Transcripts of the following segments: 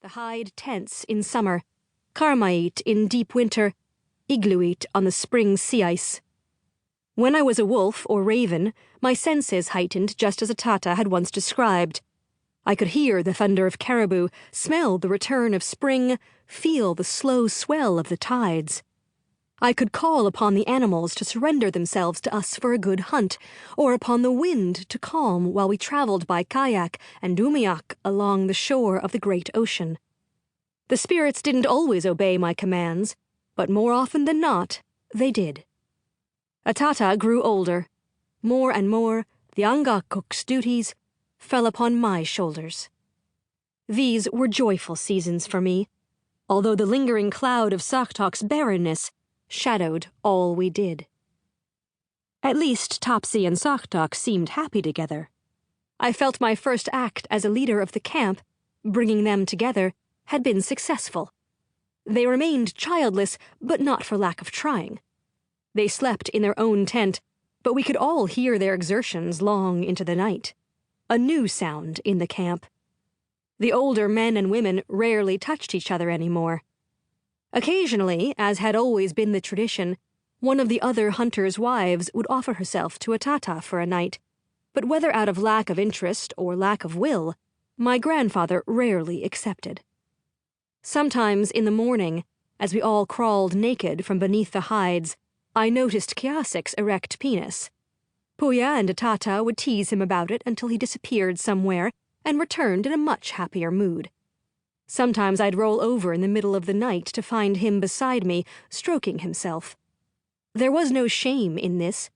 The hide tents in summer, carmite in deep winter, igluit on the spring sea ice. When I was a wolf or raven, my senses heightened just as Atata had once described. I could hear the thunder of caribou, smell the return of spring, feel the slow swell of the tides. I could call upon the animals to surrender themselves to us for a good hunt, or upon the wind to calm while we traveled by kayak and umiak along the shore of the great ocean. The spirits didn't always obey my commands, but more often than not, they did. Atata grew older. More and more, the Angakok's duties fell upon my shoulders. These were joyful seasons for me, although the lingering cloud of Sarktok's barrenness shadowed all we did. At least Topsy and Sarktok seemed happy together. I felt my first act as a leader of the camp, bringing them together, had been successful. They remained childless, but not for lack of trying. They slept in their own tent, but we could all hear their exertions long into the night. A new sound in the camp. The older men and women rarely touched each other anymore. Occasionally, as had always been the tradition, one of the other hunters' wives would offer herself to Atata for a night, but whether out of lack of interest or lack of will, my grandfather rarely accepted. Sometimes in the morning, as we all crawled naked from beneath the hides, I noticed Kiasik's erect penis. Puya and Atata would tease him about it until he disappeared somewhere and returned in a much happier mood. Sometimes I'd roll over in the middle of the night to find him beside me, stroking himself. There was no shame in this.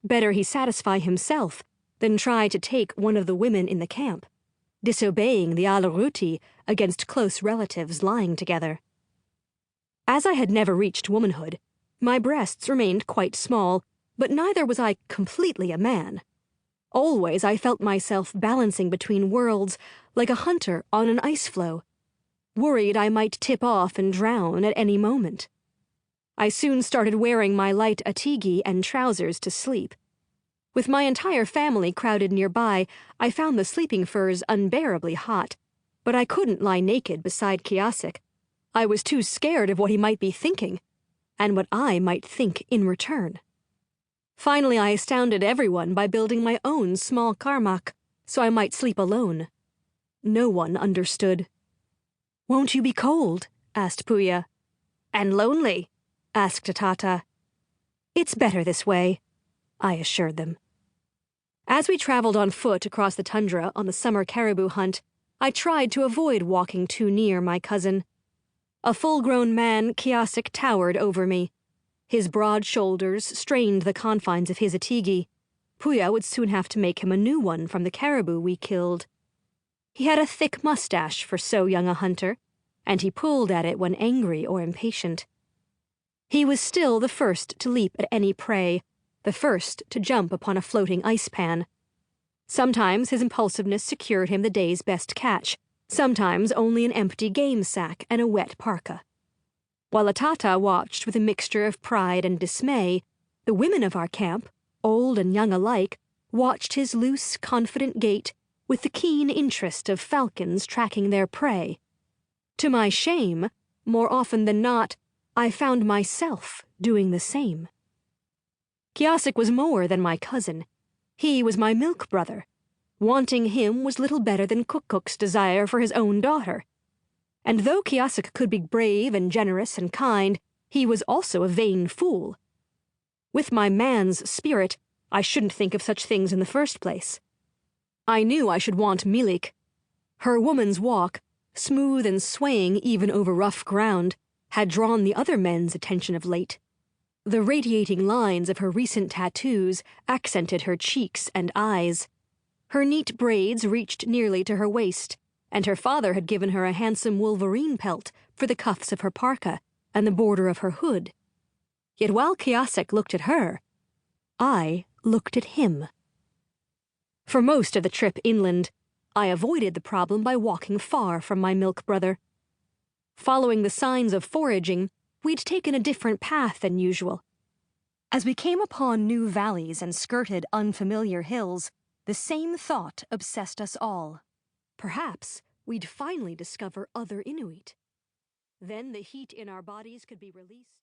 Better he satisfy himself than try to take one of the women in the camp, disobeying the Alaruti against close relatives lying together. As I had never reached womanhood, my breasts remained quite small, but neither was I completely a man. Always I felt myself balancing between worlds like a hunter on an ice floe, worried I might tip off and drown at any moment. I soon started wearing my light atigi and trousers to sleep. With my entire family crowded nearby, I found the sleeping furs unbearably hot, but I couldn't lie naked beside Kiasik. I was too scared of what he might be thinking, and what I might think in return. Finally, I astounded everyone by building my own small karmak, so I might sleep alone. No one understood. "Won't you be cold?" asked Puya. "And lonely?" asked Atata. "It's better this way," I assured them. As we traveled on foot across the tundra on the summer caribou hunt, I tried to avoid walking too near my cousin. A full-grown man, Kiasik towered over me. His broad shoulders strained the confines of his atigi. Puya would soon have to make him a new one from the caribou we killed. He had a thick mustache for so young a hunter, and he pulled at it when angry or impatient. He was still the first to leap at any prey, the first to jump upon a floating ice pan. Sometimes his impulsiveness secured him the day's best catch, sometimes only an empty game sack and a wet parka. While Atata watched with a mixture of pride and dismay, the women of our camp, old and young alike, watched his loose, confident gait with the keen interest of falcons tracking their prey. To my shame, more often than not, I found myself doing the same. Kiasik was more than my cousin. He was my milk brother. Wanting him was little better than Kukuk's desire for his own daughter. And though Kiasik could be brave and generous and kind, he was also a vain fool. With my man's spirit, I shouldn't think of such things in the first place. I knew I should want Milik. Her woman's walk, smooth and swaying even over rough ground, had drawn the other men's attention of late. The radiating lines of her recent tattoos accented her cheeks and eyes. Her neat braids reached nearly to her waist, and her father had given her a handsome wolverine pelt for the cuffs of her parka and the border of her hood. Yet while Kiasik looked at her, I looked at him. For most of the trip inland, I avoided the problem by walking far from my milk brother. Following the signs of foraging, we'd taken a different path than usual. As we came upon new valleys and skirted unfamiliar hills, the same thought obsessed us all. Perhaps We'd finally discover other Inuit. Then the heat in our bodies could be released.